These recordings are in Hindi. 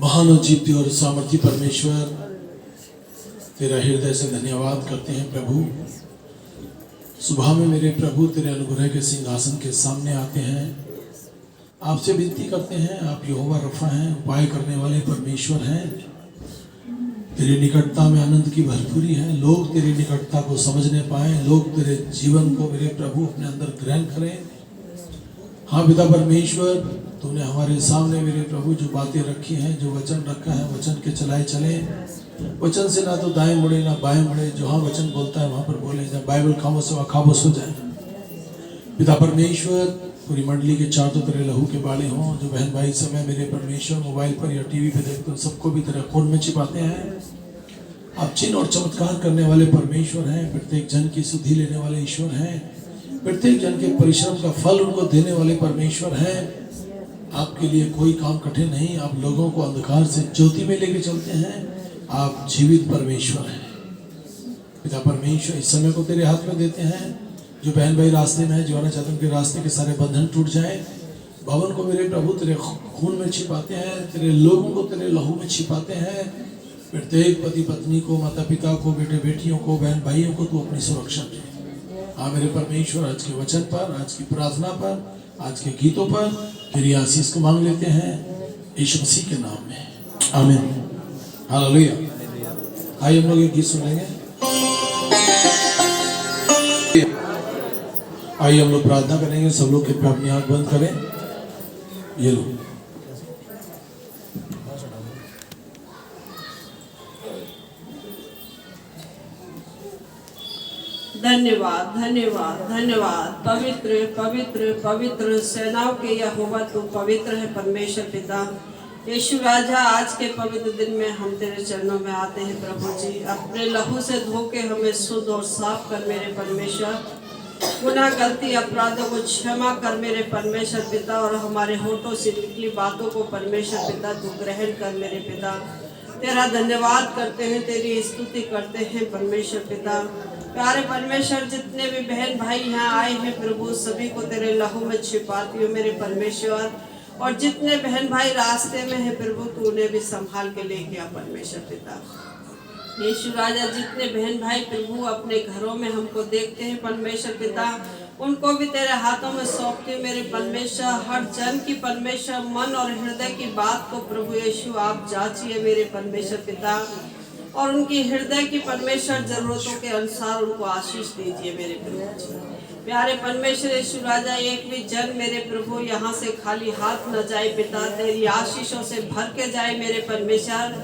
महान और जीवते और सामर्थी परमेश्वर, तेरा हृदय से धन्यवाद करते हैं प्रभु। सुबह में मेरे प्रभु तेरे अनुग्रह के सिंहासन के सामने आते हैं, आपसे विनती करते हैं। आप यहोवा रफा हैं, उपाय करने वाले परमेश्वर हैं। तेरी निकटता में आनंद की भरपूरी है। लोग तेरी निकटता को समझने पाए, लोग तेरे जीवन को मेरे प्रभु अपने अंदर ग्रहण करें। हाँ पिता परमेश्वर, तूने हमारे सामने मेरे प्रभु जो बातें रखी हैं, जो वचन रखा है, वचन के चलाए चले। वचन से ना तो दाएं मुड़े ना बाएं मुड़े, जहाँ वचन बोलता है वहाँ पर बोले। जहाँ बाइबल खामोश है वहाँ खामोश हो जाए। पिता परमेश्वर, पूरी मंडली के चारों तेरे लहू के बाले हों। जो बहन भाई समय मेरे परमेश्वर मोबाइल पर या टीवी पे देखते हैं, सबको भी तेरे खून में छिपाते हैं। आप चिन्ह और चमत्कार करने वाले परमेश्वर हैं। प्रत्येक जन की सुधि लेने वाले ईश्वर हैं। प्रत्येक जन के परिश्रम का फल उनको देने वाले परमेश्वर हैं। आपके लिए कोई काम कठिन नहीं। आप लोगों को अंधकार से ज्योति में लेके चलते हैं। आप जीवित परमेश्वर हैं। पिता परमेश्वर, इस समय को तेरे हाथ में देते हैं। जो बहन भाई रास्ते में है, जो आना चाहते हैं उनके रास्ते के सारे बंधन टूट जाए। भवन को मेरे प्रभु तेरे खून में छिपाते हैं। तेरे लोगों को तेरे लहू में छिपाते हैं। प्रत्येक पति पत्नी को, माता पिता को, बेटे बेटियों को, बहन भाइयों को तू अपनी सुरक्षा दे। हाँ मेरे परमेश्वर, आज के वचन पर, आज की प्रार्थना पर, आज के गीतों पर तेरी आशीष को मांग लेते हैं यीशु मसीह के नाम में, आमीन। हालेलुया। आइए हम लोग एक गीत सुनेंगे। आइए हम लोग प्रार्थना करेंगे। सब लोग कृपया अपनी आंख बंद करें। ये लो। धन्यवाद धन्यवाद धन्यवाद। पवित्र पवित्र पवित्र सेनाओं के यहोवा तू पवित्र है परमेश्वर पिता। यीशु राजा, आज के पवित्र दिन में हम तेरे चरणों में आते हैं प्रभु जी। अपने लहू से धो के हमें शुद्ध और साफ कर मेरे परमेश्वर। गुनाह गलती अपराधों को क्षमा कर मेरे परमेश्वर पिता। और हमारे होठों से निकली बातों को परमेश्वर पिता तू ग्रहण कर मेरे पिता। तेरा धन्यवाद करते हैं, तेरी स्तुति करते हैं परमेश्वर पिता। प्यारे परमेश्वर, जितने भी बहन भाई यहाँ आए हैं प्रभु, सभी को तेरे लहू में छिपाती हो मेरे परमेश्वर। और जितने बहन भाई रास्ते में है प्रभु, तू उन्हें भी संभाल के लेके आ परमेश्वर पिता। यीशु राजा, जितने बहन भाई प्रभु अपने घरों में हमको देखते हैं परमेश्वर पिता, उनको भी तेरे हाथों में सौंपते हैं मेरे परमेश्वर। हर जन की परमेश्वर मन और हृदय की बात को प्रभु यीशु आप जांचिए मेरे परमेश्वर पिता। और उनकी हृदय की परमेश्वर जरूरतों के अनुसार उनको आशीष दीजिए मेरे प्रभु। प्यारे परमेश्वर यीशु राजा, एक भी जन मेरे प्रभु यहाँ से खाली हाथ न जाए पिता। तेरी आशीषों से भर के जाए मेरे परमेश्वर।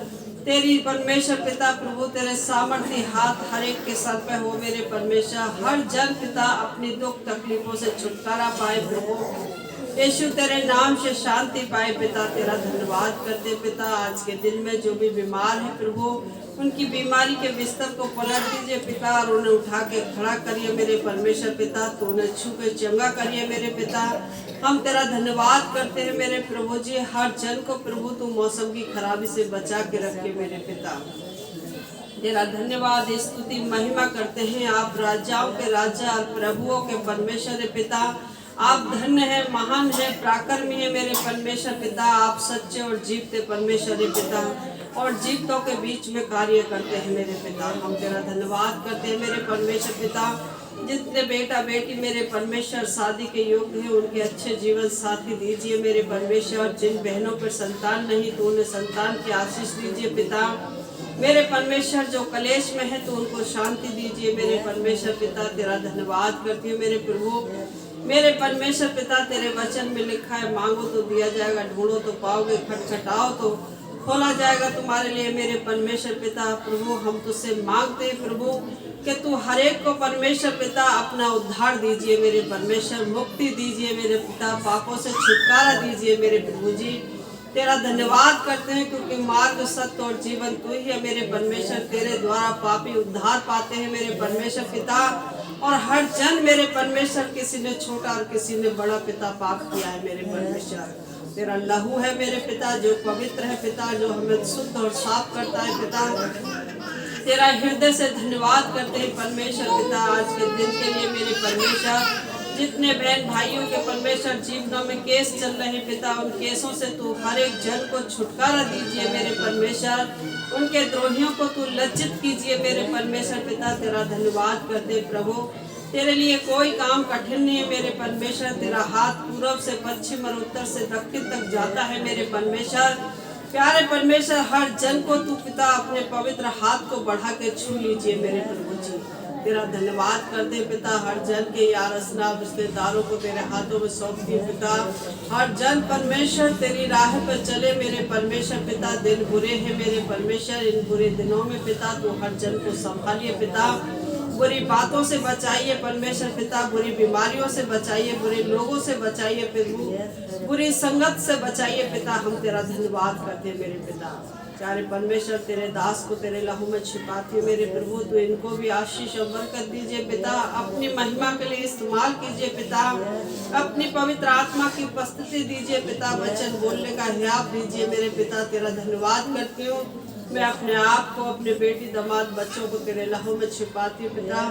तेरी परमेश्वर पिता प्रभु, तेरे सामर्थ्य हाथ हर एक के सर पे हो मेरे परमेश्वर। हर जन पिता अपनी दुख तकलीफों से छुटकारा पाए प्रभु यीशु। तेरे नाम से शांति पाए पिता। तेरा धन्यवाद करते पिता। आज के दिन में जो भी बीमार है प्रभु, उनकी बीमारी के बिस्तर को पलट दीजिए पिता। और उन्हें उठा के खड़ा करिए मेरे परमेश्वर पिता। तो उन्हें छू के चंगा करिए मेरे पिता। हम तेरा धन्यवाद करते हैं मेरे प्रभु जी। हर जन को प्रभु तू मौसम की खराबी से बचा के रखे मेरे पिता। तेरा धन्यवाद स्तुति महिमा करते हैं। आप राजाओं के राजा और प्रभुओं के परमेश्वर पिता। आप धन्य है, महान है, पराक्रमी है मेरे परमेश्वर पिता। आप सच्चे और जीवते परमेश्वर पिता। और जीवतों के बीच में कार्य करते हैं मेरे पिता। हम तेरा धन्यवाद करते हैं मेरे परमेश्वर पिता। जितने बेटा बेटी मेरे परमेश्वर शादी के योग्य हैं, उनके अच्छे जीवन साथी दीजिए मेरे परमेश्वर। जिन बहनों पर संतान नहीं, तो उन्हें संतान की आशीष दीजिए पिता मेरे परमेश्वर। जो कलेश में है, तो उनको शांति दीजिए मेरे परमेश्वर पिता। तेरा धन्यवाद करती हूँ मेरे प्रभु। मेरे परमेश्वर पिता, तेरे वचन में लिखा है, मांगो तो दिया जाएगा, ढूंढो तो पाओगे, खटखटाओ तो खोला जाएगा तुम्हारे लिए मेरे परमेश्वर पिता। प्रभु, हम तुझसे मांगते हैं प्रभु कि तू हर एक को परमेश्वर पिता अपना उद्धार दीजिए मेरे परमेश्वर। मुक्ति दीजिए मेरे पिता। पापों से छुटकारा दीजिए मेरे प्रभु जी। तेरा धन्यवाद करते हैं, क्योंकि मार्ग, सत्य और जीवन तू ही है मेरे परमेश्वर। तेरे द्वारा पापी उद्धार पाते हैं मेरे परमेश्वर पिता। और हर जन मेरे परमेश्वर, किसी ने छोटा और किसी ने बड़ा पिता पाप किया है मेरे परमेश्वर। तेरा लहू है मेरे पिता जो पवित्र है पिता, जो हमें शुद्ध और साफ करता है पिता। तेरा हृदय से धन्यवाद करते हैं परमेश्वर पिता। आज के दिन के लिए मेरे परमेश्वर जितने बहन भाइयों के परमेश्वर जीवनों में केस चल रहे पिता, उन केसों से तू हर एक जन को छुटकारा दीजिए मेरे परमेश्वर। उनके द्रोहियों को तू लज्जित कीजिए मेरे परमेश्वर पिता। तेरा धन्यवाद करते प्रभु, तेरे लिए कोई काम कठिन नहीं है मेरे परमेश्वर। तेरा हाथ पूर्व से पश्चिम और उत्तर से दक्षिण तक जाता है मेरे परमेश्वर। प्यारे परमेश्वर, हर जन को तू पिता अपने पवित्र हाथ को बढ़ा के छू लीजिए मेरे प्रभु जी। तेरा धन्यवाद करते पिता, हर जन के यार असना रिश्तेदारों को तेरे हाथों में सौंपती पिता। हर जन परमेश्वर तेरी राह पर चले मेरे परमेश्वर पिता। दिन बुरे हैं मेरे परमेश्वर, इन बुरे दिनों में पिता तू हर जन को संभालिए पिता। बुरी बातों से बचाइए परमेश्वर पिता, बुरी बीमारियों से बचाइए, बुरे लोगों से बचाइए प्रभु, बुरी संगत से बचाइए पिता। हम तेरा धन्यवाद करते हैं मेरे पिता। प्यारे परमेश्वर, तेरे दास को तेरे लहू में छिपाती है मेरे प्रभु, तो इनको भी आशीष और बरकत दीजिए पिता। अपनी महिमा के लिए इस्तेमाल कीजिए पिता। अपनी पवित्र आत्मा की उपस्थिति दीजिए पिता। वचन बोलने का हियाव दीजिए मेरे पिता। तेरा धन्यवाद करती हूँ। मैं अपने आप को, अपने बेटी दामाद बच्चों को तेरे लहू में छिपाती हूँ पिता।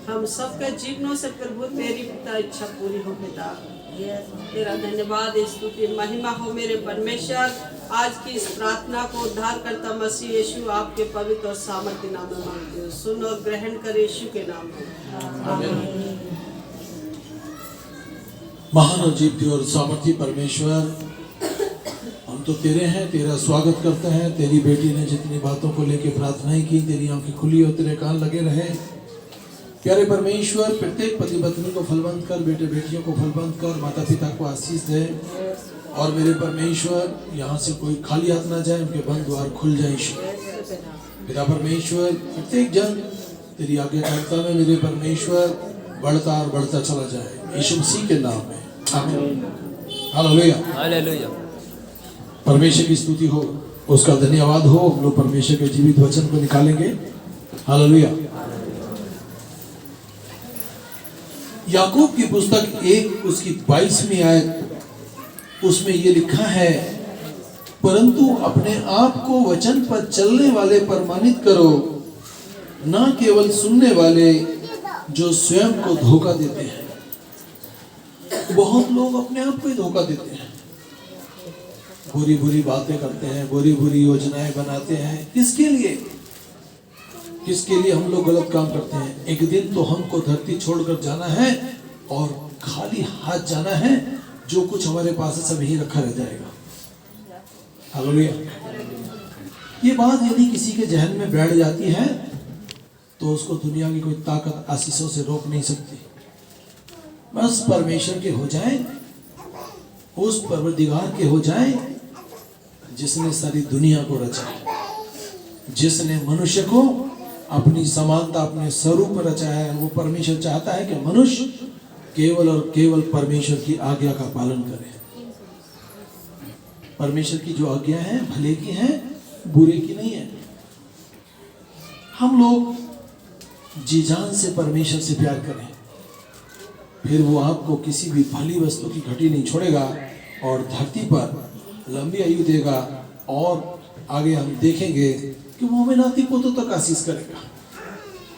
हम सबके जीवनों से प्रभु तेरी पिता इच्छा पूरी हो पिता। तेरा धन्यवाद, स्तुति महिमा हो मेरे परमेश्वर। आज की इस प्रार्थना को उद्धार करता मसीह यीशु आपके पवित्र और सामर्थ्य नाम में मांगती हूँ। सुन और ग्रहण कर यीशु के नाम में, आमीन। महान और जीवती और सामर्थी परमेश्वर, हम तो तेरे हैं, तेरा स्वागत करते हैं। तेरी बेटी ने जितनी बातों को लेकर प्रार्थनाएं की, तेरी आंखें खुली और तेरे कान लगे रहे। प्यारे परमेश्वर, प्रत्येक पति पत्नी को फलवंत कर, बेटे बेटियों को फलवंत कर, माता पिता को आशीष दे। और मेरे परमेश्वर, यहाँ से कोई खाली हाथ ना जाए, उनके बंद द्वार खुल जाए। पिता परमेश्वर, प्रत्येक जन तेरी आज्ञाकारिता में मेरे परमेश्वर बढ़ता और बढ़ता चला जाए, यीशु मसीह के नाम में, आमीन। Hallelujah, hallelujah. परमेश्वर की स्तुति हो, उसका धन्यवाद हो। हम लोग परमेश्वर के जीवित वचन को निकालेंगे। हालेलुया। याकूब की पुस्तक 1 उसकी 22वीं आयत, उसमें ये लिखा है, परंतु अपने आप को वचन पर चलने वाले प्रमाणित करो, ना केवल सुनने वाले जो स्वयं को धोखा देते हैं। बहुत लोग अपने आप को ही धोखा देते हैं, बुरी बुरी बातें करते हैं, बुरी बुरी योजनाएं बनाते हैं। किसके लिए? किसके लिए हम लोग गलत काम करते हैं? एक दिन तो हमको धरती छोड़कर जाना है और खाली हाथ जाना है। जो कुछ हमारे पास है सब यही रखा रह जाएगा। हालेलुया। ये बात यदि किसी के जहन में बैठ जाती है तो उसको दुनिया की कोई ताकत आशीषों से रोक नहीं सकती। बस परमेश्वर के हो जाए, उस परवरदिगार के हो जाए जिसने सारी दुनिया को रचा है, जिसने मनुष्य को अपनी समानता, अपने स्वरूप में रचा है। वो परमेश्वर चाहता है कि मनुष्य केवल और केवल परमेश्वर की आज्ञा का पालन करे। परमेश्वर की जो आज्ञा है भले की है, बुरे की नहीं है। हम लोग जी जान से परमेश्वर से प्यार करें, फिर वो आपको किसी भी भली वस्तु की घटी नहीं छोड़ेगा और धरती पर लंबी आयु देगा। और आगे हम देखेंगे कि वो हमें नाती पोतों तक आशीष करेगा।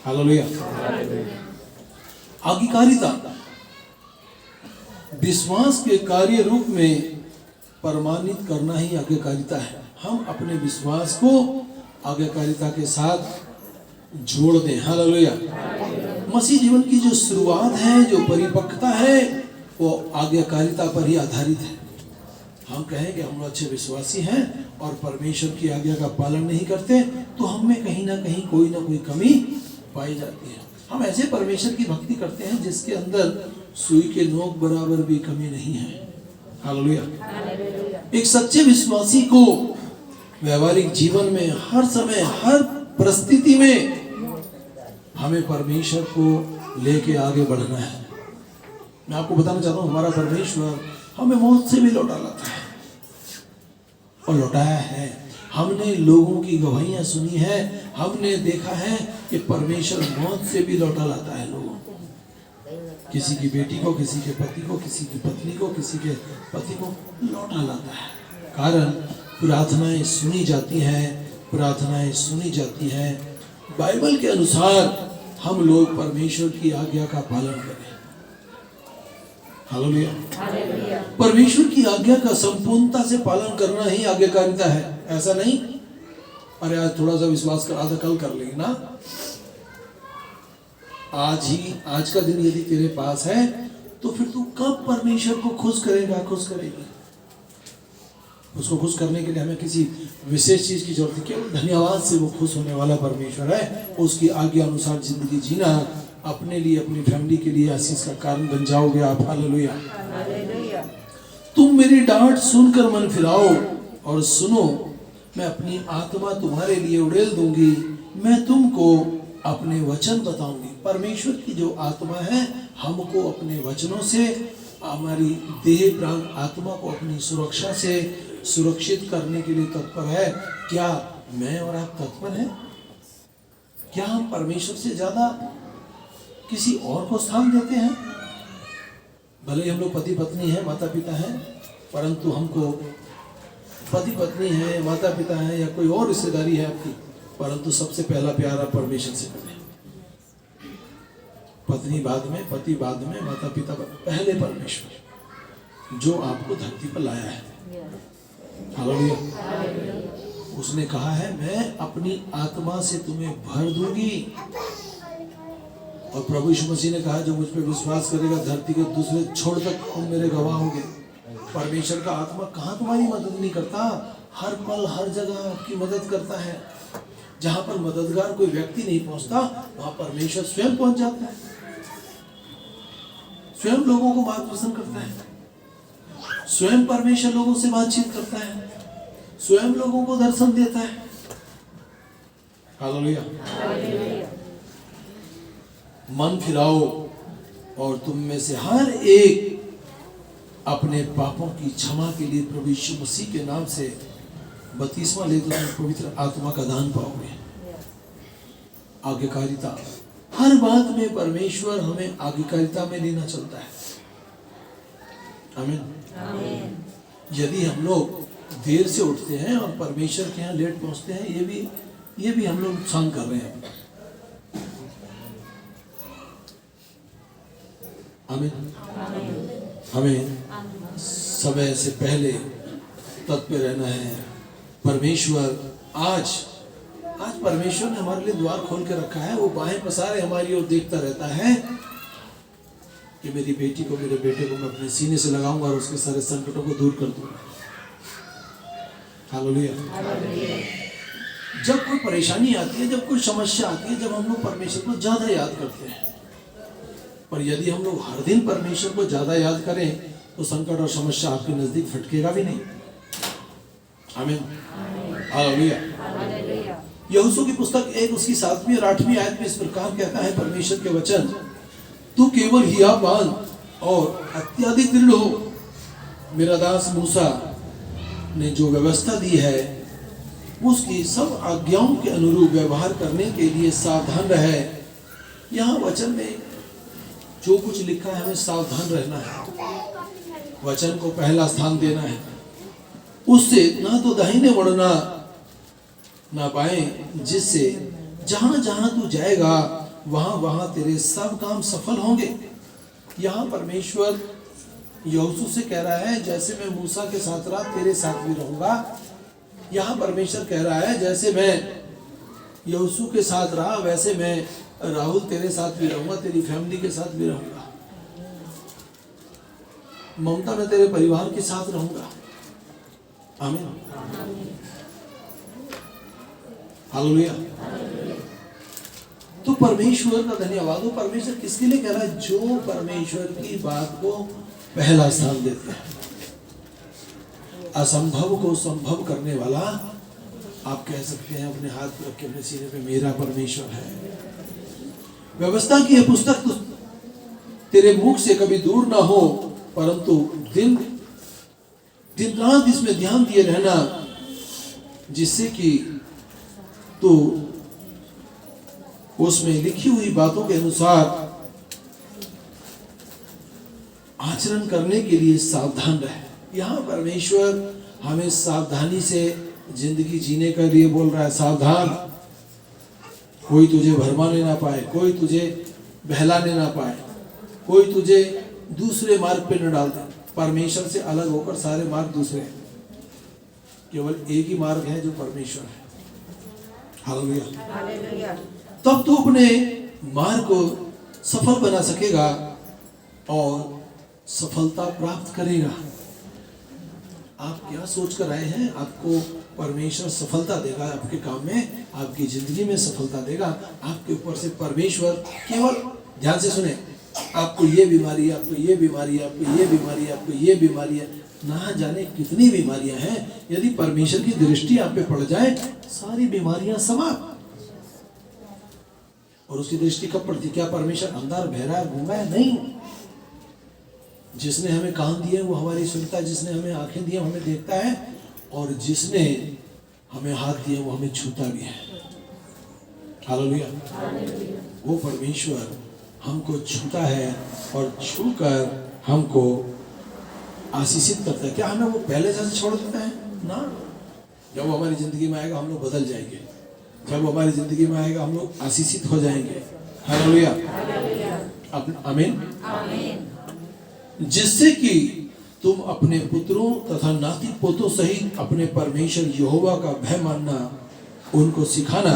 हालेलुया। आज्ञाकारिता विश्वास के कार्य रूप में प्रमाणित करना ही आज्ञाकारिता है। हम अपने विश्वास को आज्ञाकारिता के साथ जोड़ दें। हालेलुया। मसीह जीवन की जो शुरुआत है, जो परिपक्वता है, वो आज्ञाकारिता पर ही आधारित है। हम कहें कि हम अच्छे विश्वासी हैं और परमेश्वर की आज्ञा का पालन नहीं करते, तो हम में कहीं ना कहीं कोई ना कोई कमी पाई जाती है। हम ऐसे परमेश्वर की भक्ति करते हैं जिसके अंदर सुई के नोक बराबर भी कमी नहीं है। हालेलुया। एक सच्चे विश्वासी को व्यवहारिक जीवन में हर समय, हर परिस्थिति में हमें परमेश्वर को लेके आगे बढ़ना है। मैं आपको बताना चाहता हूँ, हमारा परमेश्वर हमें मौत से भी लौटा लाता है और लौटाया है। हमने लोगों की गवाहियां सुनी है, हमने देखा है कि परमेश्वर मौत से भी लौटा लाता है लोगों को। किसी की बेटी को, किसी के पति को, किसी की पत्नी को, किसी के पति को लौटा लाता है। कारण प्रार्थनाएं सुनी जाती हैं, प्रार्थनाएं सुनी जाती हैं। बाइबल के अनुसार हम लोग परमेश्वर की आज्ञा का पालन करें। हालेलुया। परमेश्वर की आज्ञा का संपूर्णता से पालन करना ही आज्ञाकारिता है, ऐसा नहीं अरे आज थोड़ा सा विश्वास कर आधा कल कर लेंगे ना। आज का दिन यदि तेरे पास है तो फिर तू कब परमेश्वर को खुश करेगा, खुश करेगी। उसको खुश करने के लिए हमें किसी विशेष चीज की जरूरत नहीं, केवल धन्यवाद से वो खुश होने वाला परमेश्वर है। उसकी आज्ञा अनुसार जिंदगी जीना अपने लिए, अपनी फैमिली के लिए आशीष का कारण बन जाओगे आप। हालेलुया। तुम मेरी डांट सुनकर मन फिराओ और सुनो, मैं अपनी आत्मा तुम्हारे लिए उड़ेल दूंगी, मैं तुमको अपने वचन बताऊंगी। परमेश्वर की जो आत्मा है हमको अपने वचनों से, हमारी देह प्राण आत्मा को अपनी सुरक्षा से सुरक्षित करने के लिए तत्पर है। क्या मैं और आप तत्पर हैं? क्या हम परमेश्वर से ज्यादा किसी और को स्थान देते हैं? भले ही हम लोग पति पत्नी हैं, माता पिता हैं, परंतु हमको पति पत्नी है, माता पिता है या कोई और रिश्तेदारी है आपकी, परंतु सबसे पहला प्यार आप परमेश्वर से करें। पत्नी बाद में, पति बाद में, माता पिता पहले परमेश्वर जो आपको धरती पर लाया है। हालेलुया। उसने कहा है मैं अपनी आत्मा से तुम्हें भर दूंगी। और प्रभु यीशु मसीह ने कहा जो मुझ पर विश्वास करेगा धरती के दूसरे छोड़ तक तुम मेरे गवाह होंगे। परमेश्वर का आत्मा कहाँ तुम्हारी मदद नहीं करता? हर पल हर जगह आपकी मदद करता है। जहां पर मददगार कोई व्यक्ति नहीं पहुंचता वहां परमेश्वर स्वयं पहुंच जाता है, स्वयं लोगों को मार्गदर्शन करता है, स्वयं परमेश्वर लोगों से बातचीत करता है, स्वयं लोगों को दर्शन देता है। हालेलुया। मन फिराओ और तुम में से हर एक अपने पापों की क्षमा के लिए प्रभु यीशु मसीह के नाम से बपतिस्मा ले तो तुम पवित्र आत्मा का दान पाओगे। आज्ञाकारिता, हर बात में परमेश्वर हमें आज्ञाकारिता में लेना चलता है। आमीन। यदि हम लोग देर से उठते हैं और परमेश्वर के यहाँ लेट पहुंचते हैं, ये भी हम लोग नुकसान कर रहे हैं। आमीन। हमें समय से पहले तत्पर रहना है। परमेश्वर आज परमेश्वर ने हमारे लिए द्वार खोल के रखा है। वो बाहें पसारे हमारी ओर देखता रहता है कि मेरी बेटी को, मेरे बेटे को मैं अपने सीने से लगाऊंगा और उसके सारे संकटों को दूर कर दूंगा। हालेलुया। जब कोई परेशानी आती है, जब कोई समस्या आती है, जब हम लोग परमेश्वर को ज्यादा याद करते हैं। पर यदि हम लोग हर दिन परमेश्वर को ज्यादा याद करें तो संकट और समस्या आपके नजदीक फटकेगा भी नहीं। आमीन। हालेलुया। यहोशू की पुस्तक 1 उसकी 7वीं और 8वीं आयत में इस प्रकार कहता है परमेश्वर के वचन, तू केवल हिया बांध और अत्यधिक दृढ़ हो। मेरा दास मूसा ने जो व्यवस्था दी है उसकी सब आज्ञाओं के अनुरूप व्यवहार करने के लिए सावधान रहे। यहाँ वचन में जो कुछ लिखा है हमें सावधान रहना है, वचन को पहला स्थान देना है, उससे ना तो दाहिने मुड़ना ना बाएं, जिससे जहां जहां तू जाएगा वहां वहां तेरे सब काम सफल होंगे। यहाँ परमेश्वर यहोशू से कह रहा है जैसे मैं मूसा के साथ रहा तेरे साथ भी रहूंगा। यहाँ परमेश्वर कह रहा है जैसे मैं यहोशू के साथ रहा वैसे मैं राहुल तेरे साथ भी रहूंगा, तेरी फैमिली के साथ भी रहूंगा। ममता मैं तेरे परिवार के साथ रहूंगा। आमीन। हालेलुया। तो परमेश्वर का धन्यवाद हो। परमेश्वर किसके लिए कह रहा है? जो परमेश्वर की बात को पहला स्थान देते हैं। असंभव को संभव करने वाला आप कह सकते हैं अपने हाथ पर रख के अपने सीने पे, मेरा परमेश्वर है। व्यवस्था की यह पुस्तक तो तेरे मुख से कभी दूर ना हो, परंतु दिन रात इसमें ध्यान दिए रहना, जिससे कि तू उसमें लिखी हुई बातों के अनुसार आचरण करने के लिए सावधान रहे। यहाँ परमेश्वर हमें सावधानी से जिंदगी जीने के लिए बोल रहा है। सावधान, कोई तुझे भरमाने ना पाए, कोई तुझे बहलाने ना पाए, कोई तुझे दूसरे मार्ग पे न डाल दें। परमेश्वर से अलग होकर सारे मार्ग दूसरे हैं, केवल एक ही मार्ग है जो परमेश्वर है। हालेलुया। तब तो अपने मार्ग को सफल बना सकेगा और सफलता प्राप्त करेगा। आप क्या सोचकर आए हैं? आपको परमेश्वर सफलता देगा आपके काम में, आपकी जिंदगी में सफलता देगा। आपके ऊपर से परमेश्वर केवल, ध्यान से सुने, आपको ये बीमारी, आपको ये बीमारी, आपको ये बीमारी, आपको ये बीमारी है, ना जाने कितनी बीमारियां हैं। यदि परमेश्वर की दृष्टि आप पे पड़ जाए, सारी बीमारियां समाप्त। और उसकी दृष्टि कब पड़ती? क्या परमेश्वर अंधा बहरा गूंगा है? नहीं। जिसने हमें कान दिए वो हमारी सुनता है, जिसने हमें आंखें दी हमें देखता है, और जिसने हमें हाथ दिए वो हमें छूता भी है। हालेलुया। वो परमेश्वर हमको छूता है और छूकर हमको आशीषित करता है। क्या हमें वो पहले से छोड़ देता है? ना। जब वो हमारी जिंदगी में आएगा हम लोग बदल जाएंगे। जब वो हमारी जिंदगी में आएगा हम लोग आशीषित हो जाएंगे। हालेलुया। आमीन। जिससे कि तुम अपने पुत्रों तथा नाती पोतों सहित अपने परमेश्वर यहोवा का भय मानना उनको सिखाना।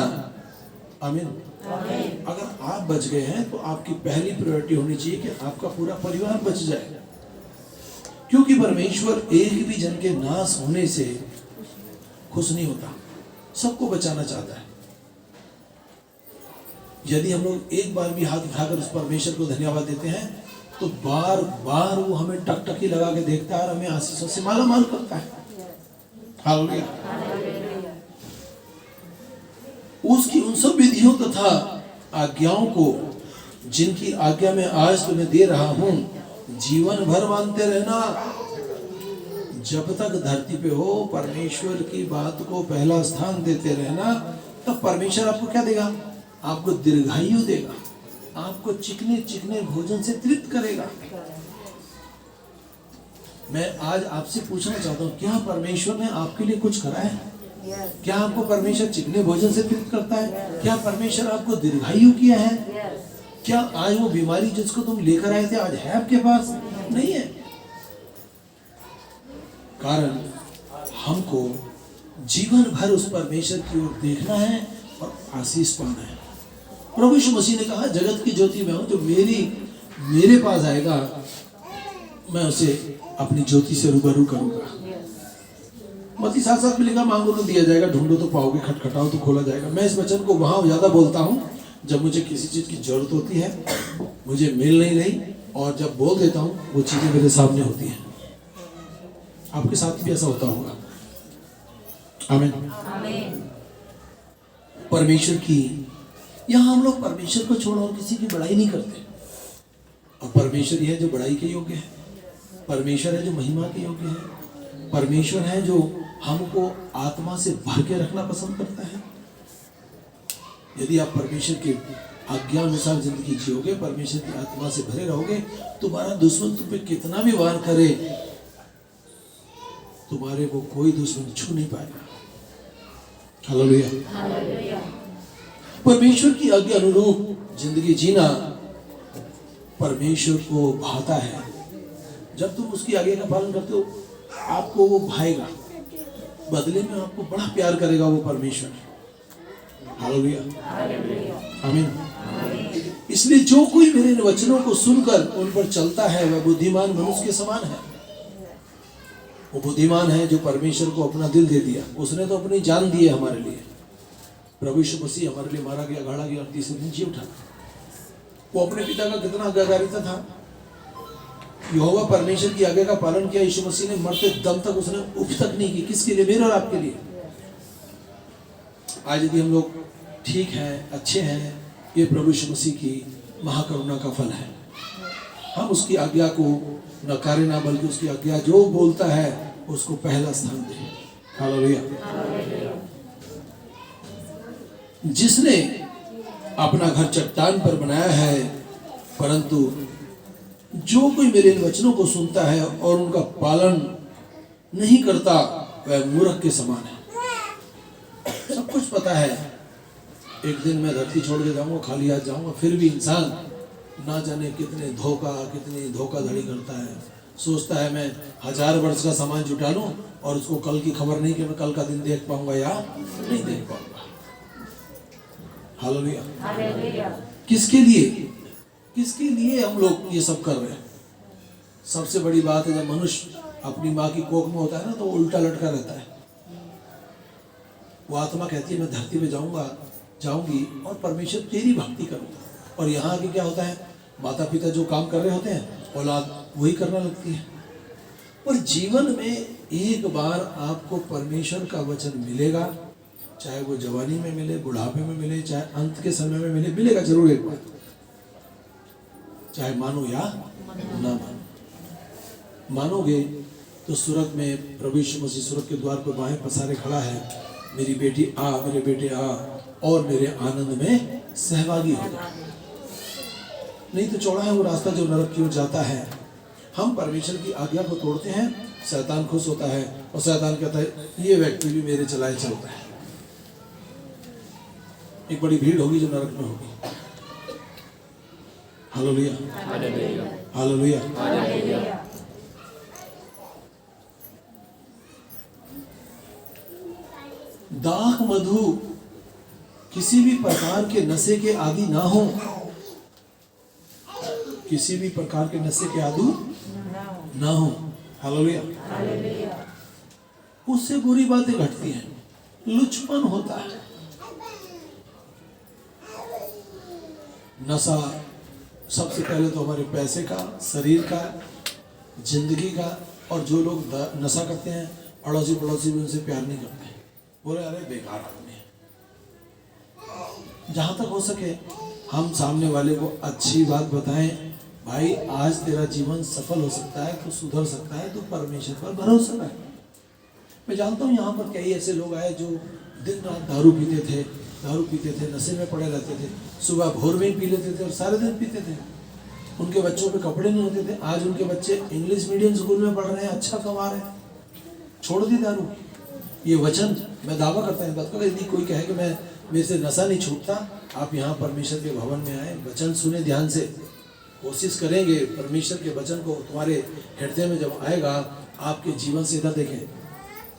आमीन। अगर आप बच गए हैं तो आपकी पहली प्रायोरिटी होनी चाहिए कि आपका पूरा परिवार बच जाए, क्योंकि परमेश्वर एक भी जन के नाश होने से खुश नहीं होता, सबको बचाना चाहता है। यदि हम लोग एक बार भी हाथ उठाकर उस परमेश्वर को धन्यवाद देते हैं तो बार बार वो हमें टकटकी लगा के देखता है और हमें आशीषों से मालामाल करता है। हालेलुया। उसकी उन सब विधियों तथा आज्ञाओं को जिनकी आज्ञा में आज तुम्हें दे रहा हूं जीवन भर मानते रहना। जब तक धरती पे हो परमेश्वर की बात को पहला स्थान देते रहना, तब परमेश्वर आपको क्या देगा? आपको दीर्घायु देगा, आपको चिकने चिकने भोजन से तृप्त करेगा। मैं आज आपसे पूछना चाहता हूँ, क्या परमेश्वर ने आपके लिए कुछ करा है? क्या आपको परमेश्वर चिकने भोजन से तृप्त करता है? क्या परमेश्वर आपको दीर्घायु किया है? क्या आज वो बीमारी जिसको तुम लेकर आए थे आज है आपके पास? नहीं है। कारण हमको जीवन भर उस परमेश्वर की ओर देखना है और आशीष पाना है। प्रभु यीशु मसीह ने कहा, जगत की ज्योति मैं हूं, जो मेरे पास आएगा मैं उसे अपनी ज्योति से रूबरू करूंगा। मत्ती 7:7 में लिखा, मांगो तो दिया जाएगा, ढूंढो तो पाओगे, खटखटाओ तो खोला जाएगा। मैं इस वचन को वहां ज्यादा बोलता हूं जब मुझे किसी चीज की जरूरत होती है, मुझे मिल नहीं रही, और जब बोल देता हूं वो चीजें मेरे सामने होती हैं। आपके साथ भी ऐसा होता होगा। आमीन। परमेश्वर की, यहाँ हम लोग परमेश्वर को छोड़ और किसी की बड़ाई नहीं करते, और परमेश्वर यह है जो बड़ाई के योग्य है, परमेश्वर है जो महिमा के योग्य है, परमेश्वर है जो हमको आत्मा से भर के रखना पसंद करता है। यदि आप परमेश्वर के आज्ञा अनुसार जिंदगी जियोगे, परमेश्वर की आत्मा से भरे रहोगे, तुम्हारा दुश्मन तुम पे कितना भी वार करे, तुम्हारे को कोई दुश्मन छू नहीं पाएगा। हालेलुया। परमेश्वर की आज्ञा अनुरूप जिंदगी जीना परमेश्वर को भाता है। जब तुम उसकी आज्ञा का पालन करते हो आपको वो भाएगा, बदले में आपको बड़ा प्यार करेगा वो परमेश्वर। हालेलुया। आमीन। इसलिए जो कोई मेरे इन वचनों को सुनकर उन पर चलता है वह बुद्धिमान मनुष्य के समान है। वो बुद्धिमान है जो परमेश्वर को अपना दिल दे दिया। उसने तो अपनी जान दी है हमारे लिए। प्रभु यीशु मसीह हमारे लिए मारा गया, गाड़ा गया और तीसरे दिन जी उठा। वो अपने पिता का कितना आज्ञाकारिता था। यहोवा परमेश्वर की आज्ञा का पालन किया। यीशु मसीह ने मरते दम तक उसने उफ तक नहीं की। किसके लिए? मेरे और आपके लिए। आज यदि हम लोग ठीक हैं, अच्छे हैं, ये प्रभु यीशु मसीह की महाकरुणा का फल है। हम उसकी आज्ञा को नकारे ना, बल्कि उसकी आज्ञा जो बोलता है उसको पहला स्थान दें। हालेलुया। जिसने अपना घर चट्टान पर बनाया है, परंतु जो कोई मेरे इन वचनों को सुनता है और उनका पालन नहीं करता वह मूर्ख के समान है। सब कुछ पता है, एक दिन मैं धरती छोड़ के जाऊंगा, खाली हाथ जाऊंगा, फिर भी इंसान ना जाने कितने कितनी धोखाधड़ी करता है। सोचता है मैं 1000 वर्ष का सामान जुटा लूं और उसको कल की खबर नहीं कि मैं कल का दिन देख पाऊंगा या नहीं देख पाऊंगा। हालेलुया। किसके लिए हम लोग ये सब कर रहे हैं? सबसे बड़ी बात है, जब मनुष्य अपनी माँ की कोख में होता है ना, तो वो उल्टा लटका रहता है। वो आत्मा कहती है मैं धरती पे जाऊंगी और परमेश्वर तेरी भक्ति करूंगा। और यहाँ आके क्या होता है, माता पिता जो काम कर रहे होते हैं औलाद वही करना लगती है। पर जीवन में एक बार आपको परमेश्वर का वचन मिलेगा, चाहे वो जवानी में मिले, बुढ़ापे में मिले, चाहे अंत के समय में मिले, मिलेगा जरूर एक बार, चाहे मानो या ना मानो। मानोगे तो स्वर्ग में प्रभु यीशु मसीह स्वर्ग के द्वार पर बाहें पसारे खड़ा है, मेरी बेटी आ, मेरे बेटे आ और मेरे आनंद में सहभागी हो जा। नहीं तो चौड़ा है वो रास्ता जो नरक की ओर जाता है। हम परमेश्वर की आज्ञा को तोड़ते हैं, शैतान खुश होता है और शैतान कहता है ये व्यक्ति भी मेरे चलाए चलता है। एक बड़ी भीड़ होगी जो नरक में होगी। Hallelujah, hallelujah, hallelujah. दाख मधु किसी भी प्रकार के नशे के आदि ना हो, किसी भी प्रकार के नशे के आदि ना हो। हालेलुया। उससे बुरी बातें घटती हैं, लुचपन होता है। नशा सबसे पहले तो हमारे पैसे का, शरीर का, जिंदगी का। और जो लोग नशा करते हैं अड़ोसी पड़ोसी भी उनसे प्यार नहीं करते, बोले अरे बेकार आदमी है। जहां तक हो सके हम सामने वाले को अच्छी बात बताएं, भाई आज तेरा जीवन सफल हो सकता है, तो सुधर सकता है, तो परमेश्वर पर भरोसा रख। मैं जानता हूँ यहाँ पर कई ऐसे लोग आए जो दिन रात दारू पीते थे, नशे में पड़े रहते थे, सुबह भोर में ही पी लेते थे और सारे दिन पीते थे। उनके बच्चों पे कपड़े नहीं होते थे। आज उनके बच्चे इंग्लिश मीडियम स्कूल में पढ़ रहे हैं, अच्छा कमा रहे हैं, छोड़ दी दारू। ये वचन मैं दावा करता हूँ बात का, यदि कोई कहे कि मैं मेरे से नशा नहीं छूटता, आप यहाँ परमेश्वर के भवन में आए, वचन सुने ध्यान से, कोशिश करेंगे परमेश्वर के वचन को तुम्हारे हृदय में जब आएगा, आपके जीवन से इधर देखें,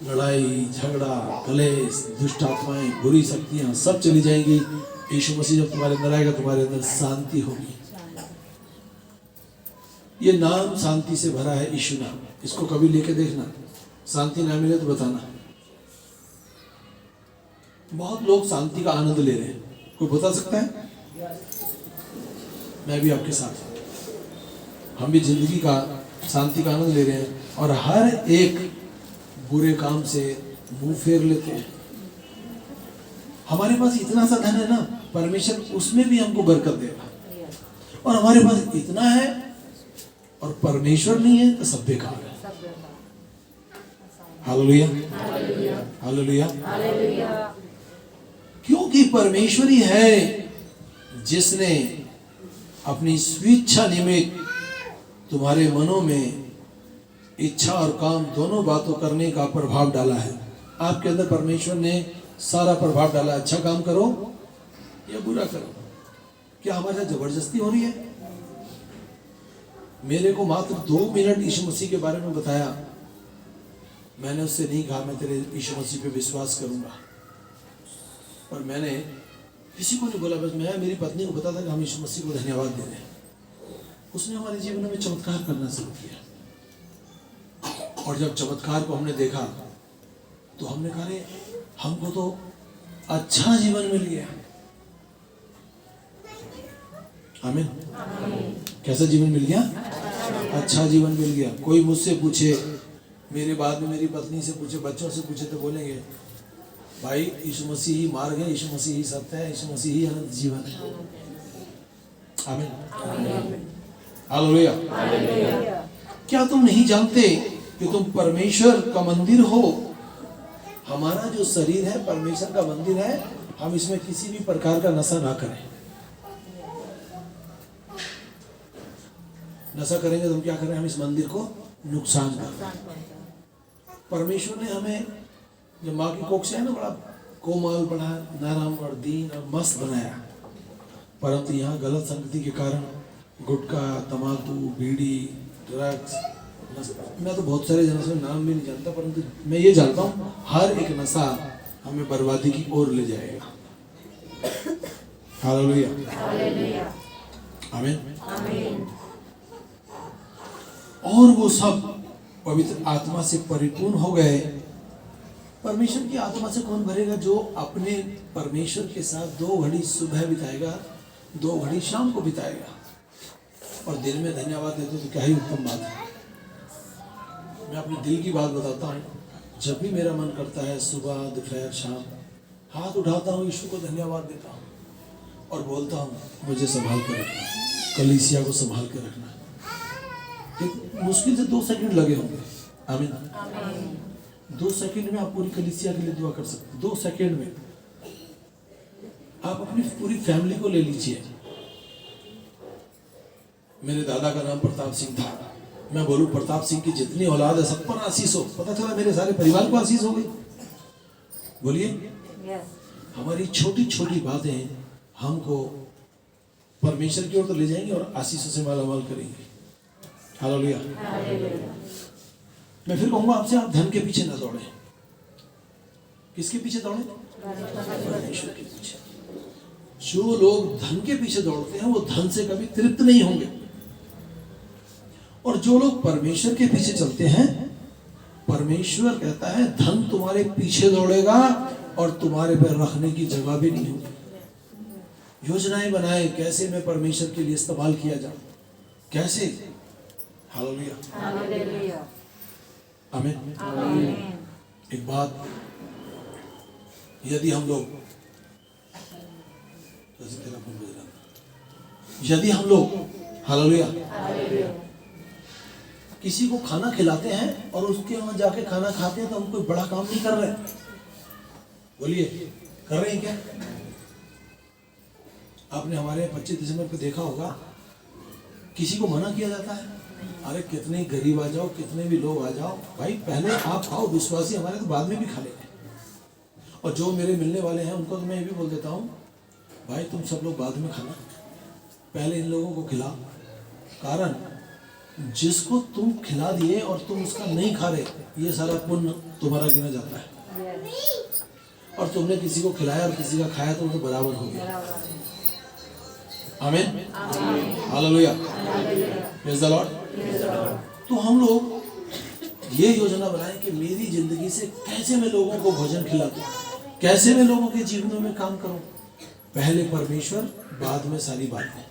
लड़ाई झगड़ा कलेश दुष्ट आत्माएं बुरी शक्तियां सब चली जाएंगी। यीशु मसीह जब तुम्हारे अंदर आएगा, तुम्हारे अंदर शांति होगी। ये नाम शांति से भरा है, यीशु नाम। इसको कभी लेके देखना, शांति ना मिले तो बताना। बहुत लोग शांति का आनंद ले रहे हैं, कोई बता सकता है? मैं भी आपके साथ हूं, हम भी जिंदगी का शांति का आनंद ले रहे हैं और हर एक बुरे काम से मुंह फेर लेते हैं। हमारे पास इतना सा धन है ना, परमेश्वर उसमें भी हमको बरकत देगा। और हमारे पास इतना है और परमेश्वर नहीं है तो सब बेकार है। Hallelujah, hallelujah, hallelujah. क्योंकि परमेश्वर ही है जिसने अपनी स्वेच्छा निमित्त तुम्हारे मनों में इच्छा और काम दोनों बातों करने का प्रभाव डाला है। आपके अंदर परमेश्वर ने सारा प्रभाव डाला, अच्छा काम करो या बुरा करो। क्या हमारे साथ जबरदस्ती हो रही है? मेरे को मात्र 2 मिनट यीशु मसीह के बारे में बताया, मैंने उससे नहीं कहा मैं तेरे यीशु मसीह पे विश्वास करूंगा, और मैंने किसी को नहीं बोला, बस मैं मेरी पत्नी को पता था कि हम यीशु मसीह को धन्यवाद दे रहे हैं। उसने हमारे जीवन में चमत्कार करना शुरू किया, और जब चमत्कार को हमने देखा तो हमने कहा रे हमको तो अच्छा जीवन मिल गया। आमीन। कैसा जीवन मिल गया? अच्छा जीवन मिल गया। कोई मुझसे पूछे, मेरे बाद में मेरी पत्नी से पूछे, बच्चों से पूछे, तो बोलेंगे भाई यीशु मसीह ही मार्ग है, यीशु मसीह ही सत्य है, यीशु मसीह ही अनंत जीवन है। आमीन, हालेलुया। क्या तुम नहीं जानते कि तुम परमेश्वर का मंदिर हो? हमारा जो शरीर है परमेश्वर का मंदिर है, हम इसमें किसी भी प्रकार का नशा ना करें। नशा करेंगे तो हम क्या करें? हम इस मंदिर को नुकसान करें। परमेश्वर ने हमें जब माँ की कोख से है ना, बड़ा कोमल, बड़ा नरम और दीन और मस्त बनाया, परंतु यहाँ गलत संगति के कारण गुटखा, तम्बाकू, बीड़ी, ड्रग्स, मैं तो बहुत सारे जनों से नाम भी नहीं जानता, परंतु मैं ये जानता हूँ हर एक नशा हमें बर्बादी की ओर ले जाएगा। हालेलुया, आमीन। और वो सब पवित्र आत्मा से परिपूर्ण हो गए। परमेश्वर की आत्मा से कौन भरेगा? जो अपने परमेश्वर के साथ 2 घड़ी सुबह बिताएगा, 2 घड़ी शाम को बिताएगा और दिन में धन्यवाद देते तो क्या ही उत्तम बात है। मैं अपने दिल की बात बताता हूँ, जब भी मेरा मन करता है सुबह, दोपहर, शाम हाथ उठाता हूँ, यीशु को धन्यवाद देता हूँ और बोलता हूँ मुझे संभाल कर रखना, कलीसिया को संभाल कर रखना। मुश्किल से 2 सेकंड लगे होंगे, आमीन। 2 सेकंड में आप पूरी कलीसिया के लिए दुआ कर सकते हैं। 2 सेकंड में आप अपनी पूरी फैमिली को ले लीजिए। मेरे दादा का नाम प्रताप सिंह था। मैं बोलूं प्रताप सिंह की जितनी औलाद है सब पर आशीष हो। पता चला मेरे सारे परिवार को आशीष हो गई। बोलिए, हमारी छोटी छोटी बातें हमको परमेश्वर की ओर तो ले जाएंगे और आशीषों से मालामाल करेंगे। हालेलुया। मैं फिर कहूंगा आपसे, आप धन के पीछे ना दौड़े। किसके पीछे दौड़े? परमेश्वर के पीछे। जो लोग धन के पीछे दौड़ते हैं वो धन से कभी तृप्त नहीं होंगे, और जो लोग परमेश्वर के पीछे चलते हैं, परमेश्वर कहता है धन तुम्हारे पीछे दौड़ेगा और तुम्हारे पे रखने की जगह भी नहीं होगी। योजनाएं बनाए कैसे मैं परमेश्वर के लिए इस्तेमाल किया जाऊं, कैसे। हालेलुया, आमीन। एक बात, यदि हम लोग हालेलुया किसी को खाना खिलाते हैं और उसके वहां जाके खाना खाते हैं तो हम कोई बड़ा काम नहीं कर रहे। बोलिए, कर रहे हैं क्या? आपने हमारे 25 दिसंबर को देखा होगा, किसी को मना किया जाता है, अरे कितने गरीब आ जाओ, कितने भी लोग आ जाओ, भाई पहले आप खाओ, विश्वासी हमारे तो बाद में भी खा लेंगे। और जो मेरे मिलने वाले हैं उनको तो मैं ये भी बोल देता हूँ, भाई तुम सब लोग बाद में खाना, पहले इन लोगों को खिलाओ। कारण जिसको तुम खिला दिए और तुम उसका नहीं खा रहे, ये सारा पुण्य तुम्हारा गिना जाता है। और तुमने किसी को खिलाया और किसी का खाया तो वो तो बराबर हो गया। आमीन, हालेलुया, प्रेज़ द लॉर्ड। तो हम लोग ये योजना बनाएं कि मेरी जिंदगी से कैसे मैं लोगों को भोजन खिलाऊं, कैसे मैं लोगों के जीवनों में काम करूं। पहले परमेश्वर, बाद में सारी बातें।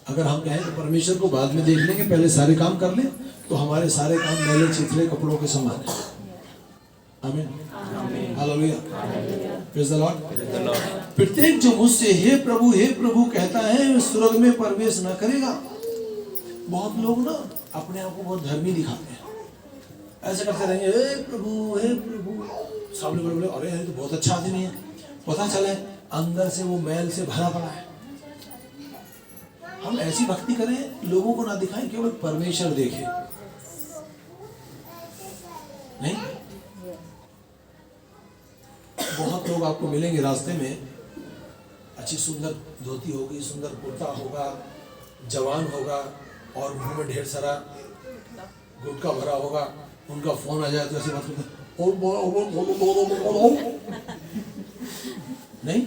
अगर हम कहें तो परमेश्वर को बाद में देख लेंगे, पहले सारे काम कर लें, तो हमारे सारे काम मैले चिथड़े कपड़ों के समान है। आमीन, हालेलुया, प्रेज़ द लॉर्ड। प्रत्येक जो मुझसे हे प्रभु कहता है, स्वर्ग में प्रवेश न करेगा। बहुत लोग ना अपने आप को बहुत धर्मी दिखाते हैं, ऐसे करते रहेंगे, हे प्रभु। सामने बोले, अरे ये तो बहुत अच्छा आदमी है, पता चले अंदर से वो मैल से भरा पड़ा है। हम ऐसी भक्ति करें, लोगों को ना दिखाएं, केवल परमेश्वर देखे। नहीं, बहुत लोग आपको मिलेंगे रास्ते में, अच्छी सुंदर धोती होगी, सुंदर कुर्ता होगा, जवान होगा और मुंह में ढेर सारा गुटखा भरा होगा। उनका फोन आ जाए तो ऐसे बात करते, नहीं,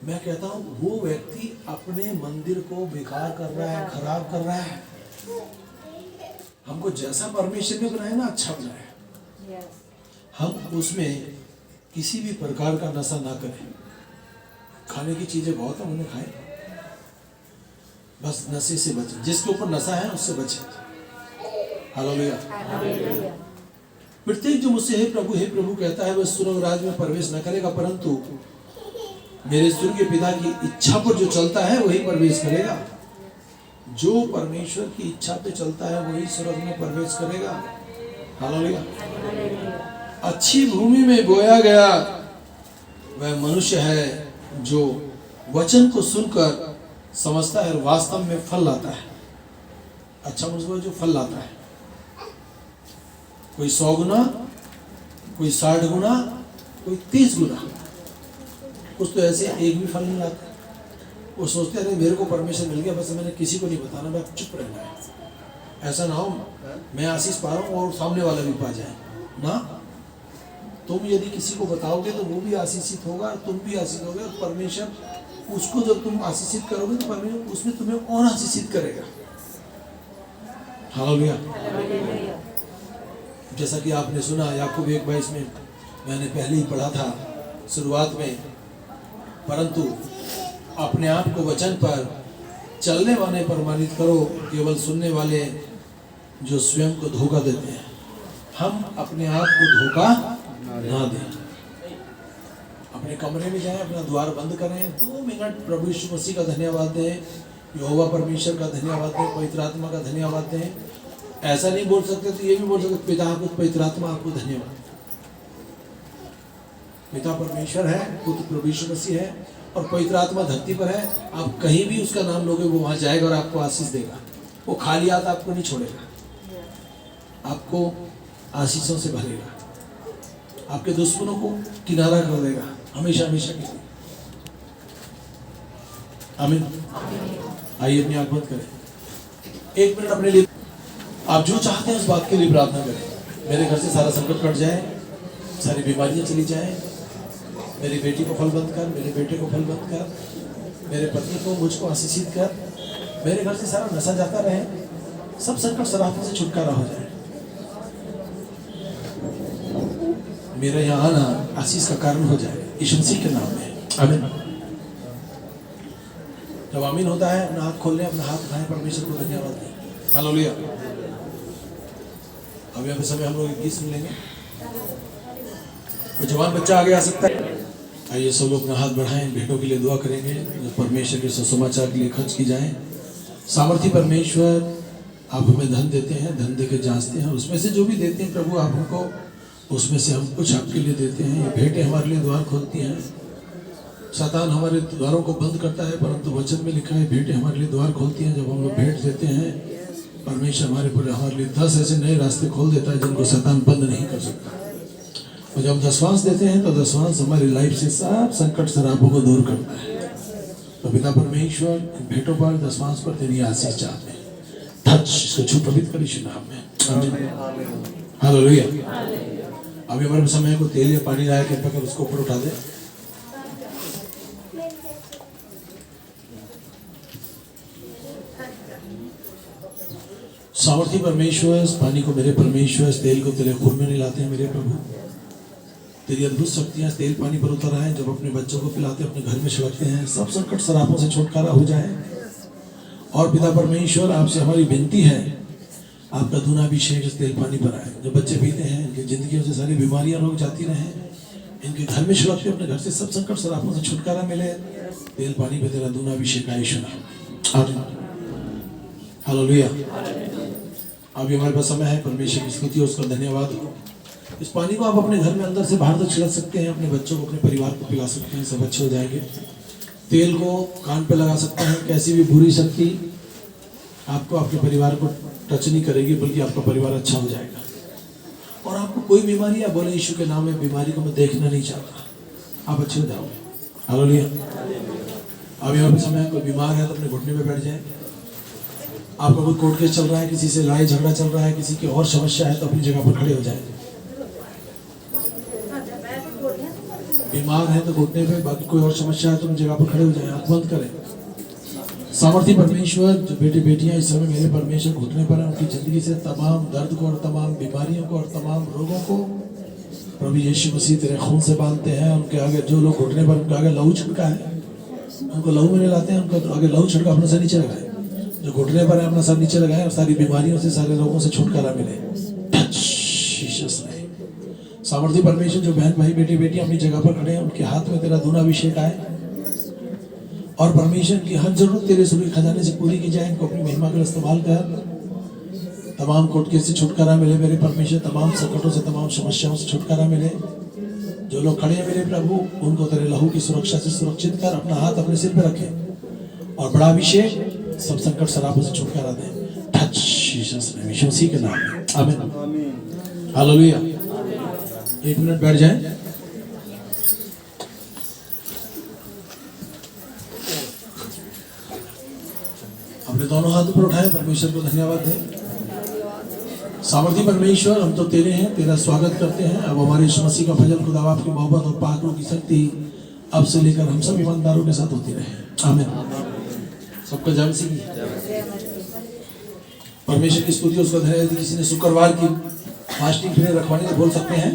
मैं कहता हूं वो व्यक्ति अपने मंदिर को बेकार कर रहा है, खराब कर रहा है। हमको जैसा परमेश्वर ने बनाया ना, अच्छा बनाया। हम उसमें किसी भी प्रकार का नशा ना करें। खाने की चीजें बहुत है, उन्हें खाएं, बस नशे से बचें। जिसके ऊपर नशा है उससे बचें। हालेलुया। प्रत्येक जो मुझसे हे प्रभु कहता है, वह स्वर्ग राज्य में प्रवेश न करेगा, परंतु मेरे स्वर्गीय पिता की इच्छा पर जो चलता है वही प्रवेश करेगा। जो परमेश्वर की इच्छा पे चलता है वही स्वर्ग में प्रवेश करेगा। हालेलुया। अच्छी भूमि में बोया गया वह मनुष्य है जो वचन को सुनकर समझता है और वास्तव में फल लाता है। अच्छा मनुष्य जो फल लाता है, कोई 100 गुना, कोई 60 गुना, कोई 30 गुना। कुछ तो ऐसे एक भी फल नहीं लाता। वो सोचते हैं मेरे को परमेश्वर मिल गया, बस मैंने किसी को नहीं बताना, मैं चुप रहना है। ऐसा ना हो मैं आशीष पा रहा हूँ और सामने वाला भी पा जाए ना। तुम यदि किसी को बताओगे तो वो भी आशीषित होगा और तुम भी आशीषित होगे, और परमेश्वर उसको जब तुम आशीषित करोगे तो परमेश्वर उसमें तुम्हें और आशीषित करेगा। हालेलुया। जैसा कि आपने सुना याकूब 1:22 में, मैंने पहले ही पढ़ा था शुरुआत में, परंतु अपने आप को वचन पर चलने वाले प्रमाणित करो, केवल सुनने वाले जो स्वयं को धोखा देते हैं। हम अपने आप को धोखा ना दें। अपने कमरे में जाएं, अपना द्वार बंद करें, 2 मिनट प्रभु यीशु मसीह का धन्यवाद दें, यहोवा परमेश्वर का धन्यवाद दें, पवित्र आत्मा का धन्यवाद दें। ऐसा नहीं बोल सकते तो ये भी बोल सकते, पिता आपको, पवित्र आत्मा आपको धन्यवाद। पिता परमेश्वर है, पुत्र प्रभु यीशु मसीह है और पवित्र आत्मा धरती पर है। आप कहीं भी उसका नाम लोगे वो वहां जाएगा और आपको आशीष देगा। वो खाली हाथ आपको नहीं छोड़ेगा, आपको आशीषों से भरेगा, आपके दुश्मनों को किनारा कर देगा हमेशा हमेशा के लिए। आमीन। आइए अपनी आंख बंद करें, 1 मिनट अपने लिए आप जो चाहते हैं उस बात के लिए प्रार्थना करें। मेरे घर से सारा संकट कट जाए, सारी बीमारियां चली जाए, मेरी बेटी को फल बंद कर, मेरे बेटे को फल बंद कर, मेरे पत्नी को, मुझको आशीषित कर, मेरे घर से सारा नशा जाता रहे, सब संकट सराफों से छुटकारा हो जाए। मेरा यहाँ आना आशीष का कारण हो जाए यीशु मसीह के नाम में। आमीन। जब आमीन होता है अपना हाथ खोल लें, अपना हाथ उठाएं, परमेश्वर को धन्यवाद दें। हालेलुया। अब यहाँ पे समय हम लोग एक गीत सुन लेंगे। कोई जवान बच्चा आगे आ सकता है? आइए सब लोग अपना हाथ बढ़ाएं, भेंटों के लिए दुआ करेंगे जो परमेश्वर के सुसमाचार के लिए खर्च की जाए। सामर्थी परमेश्वर, आप हमें धन देते हैं, धन देकर जांचते हैं, उसमें से जो भी देते हैं प्रभु आप हमको, उसमें से हम कुछ आपके लिए देते हैं। ये भेंटें हमारे लिए द्वार खोलती हैं। शैतान हमारे द्वारों को बंद करता है, परंतु वचन में लिखा है भेंटें हमारे लिए द्वार खोलती हैं। जब हम लोग भेंट देते हैं, परमेश्वर हमारे लिए 10 ऐसे नए रास्ते खोल देता है जिनको शैतान बंद नहीं कर सकता। और जब दशवांश देते हैं तो दशवांश हमारी लाइफ से सब संकट सरापों को दूर करता है। तो पिता परमेश्वर भेंटों पर, दशवांश पर तेरी आशीष चाहते हैं। टच इसको छू पवित्र कर यीशु नाम में। आमीन। हालेलुया। अभी हमारे समय को तेल या पानी लाया, कृपया कर उसको ऊपर उठा दे। सामर्थी परमेश्वर, इस पानी को मेरे परमेश्वर, इस तेल को तेरे खून में मिलाते हैं मेरे प्रभु। तेरी अद्भुत शक्तियां तेल पानी पर उतर आए, जब अपने बच्चों को पिलाते, अपने घर में छिड़कते हैं, सब संकट सरापों से छुटकारा हो जाए। और पिता परमेश्वर, आपसे हमारी विनती है, आपका दूना अभिषेक इस तेल पानी पर आए। जो बच्चे पीते हैं, इनकी जिंदगी से सारी बीमारियां रोक जाती रहें, इनके घर में छिड़कते, अपने घर से सब संकट सरापों से छुटकारा मिले। तेल पानी पे तेरा दूना अभिषेक आए यीशु नाम। आमीन। हालेलुया। अभी हमारे पास समय है, परमेश्वर की स्तुति और उसका धन्यवाद हो। इस पानी को आप अपने घर में अंदर से बाहर तक छिड़क सकते हैं, अपने बच्चों को, अपने परिवार को पिला सकते हैं, सब अच्छे हो जाएंगे। तेल को कान पे लगा सकते हैं, कैसी भी बुरी शक्ति आपको, आपके परिवार को टच नहीं करेगी, बल्कि आपका परिवार अच्छा हो जाएगा। और आपको कोई बीमारी, आप बोले यीशु के नाम में, बीमारी को मैं देखना नहीं चाहता, आप अच्छे हो जाओगे। हालेलुया। अभी यहाँ पे समय, कोई बीमार है तो अपने घुटने पे बैठ जाए। आपका कोई कोर्ट केस चल रहा है, किसी से लड़ाई झगड़ा चल रहा है, किसी की और समस्या है, तो अपनी जगह पर खड़े हो जाए। बीमार है तो घुटने पे, बाकी कोई और समस्या है तो अपनी जगह पर खड़े हो जाए, आंख बंद करें। सामर्थी परमेश्वर, जो बेटे बेटियां इस समय मेरे परमेश्वर घुटने पर हैं, उनकी जिंदगी से तमाम दर्द को और तमाम बीमारियों को और तमाम रोगों को प्रभु यीशु मसीह तेरे खून से बांधते हैं। उनके आगे जो लोग घुटने पर, उनके आगे लहू छिड़का है, उनको लहू में लाते हैं, उनको आगे लहू छिड़का, अपना सर नीचे लगाए। जो घुटने पर है अपना सर नीचे लगाए और सारी बीमारियों से, सारे रोगों से छुटकारा मिले। Touch Jesus name. सामर्थी परमेश्वर, जो बहन भाई बेटे बेटी अपनी जगह पर खड़े हैं, उनके हाथ में तेरा दूना अभिषेक आए और परमेश्वर की हर जरूरत तेरे सूर्य खजाने से पूरी की जाए। इनको अपनी महिमा का इस्तेमाल कर। तमाम कोर्ट केस से छुटकारा मिले मेरे परमेश्वर, तमाम संकटों से, तमाम समस्याओं से छुटकारा मिले। जो लोग खड़े हैं मेरे प्रभु, उनको तेरे लहू की सुरक्षा से सुरक्षित कर। अपना हाथ अपने सिर पे रखे और बड़ा अभिषेक, सब संकट सरापों से छुटकारा दे। टच जीसस नेम, यीशु मसीह के नाम में। आमीन। हालेलुया। 1 मिनट बैठ जाएं। दोनों हाथ ऊपर उठाएं, परमेश्वर को धन्यवाद दें। सामर्थी परमेश्वर, हम तो तेरे हैं, तेरा स्वागत करते हैं। अब हमारे यीशु मसीह का फजल, खुदा बाप की मोहब्बत और पाक रूह की शक्ति अब से लेकर हम सब ईमानदारों के साथ होती रहे। आमीन। सबका जय मसीह। परमेश्वर की स्तुति, उसका धन्यवाद। यदि किसी ने शुक्रवार की फास्टिंग फिर रखवानी तो बोल सकते हैं।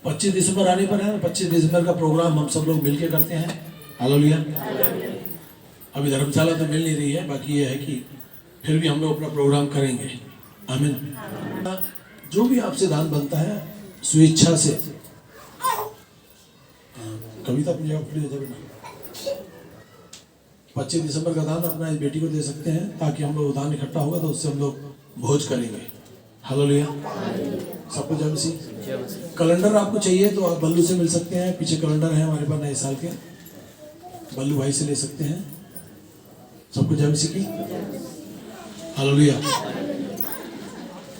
25 दिसंबर आने पर है। 25 दिसंबर का प्रोग्राम हम सब लोग मिलके करते हैं। हालेलुया। अभी धर्मशाला तो मिल नहीं रही है, बाकी ये है कि फिर भी हम लोग अपना प्रोग्राम करेंगे। आमीन। जो भी आपसे दान बनता है स्वेच्छा से, कविता पूजा अपनी जगह ना 25 दिसंबर का दान अपना इस बेटी को दे सकते हैं, ताकि हम लोग दान इकट्ठा होगा तो उससे हम लोग भोज करेंगे। हालेलुया। सबको जय मसीह। कैलेंडर आपको चाहिए तो आप बल्लू से मिल सकते हैं। पीछे कैलेंडर है हमारे पास नए साल के, बल्लू भाई से ले सकते हैं। सबको जय मसीह की। हालेलुया।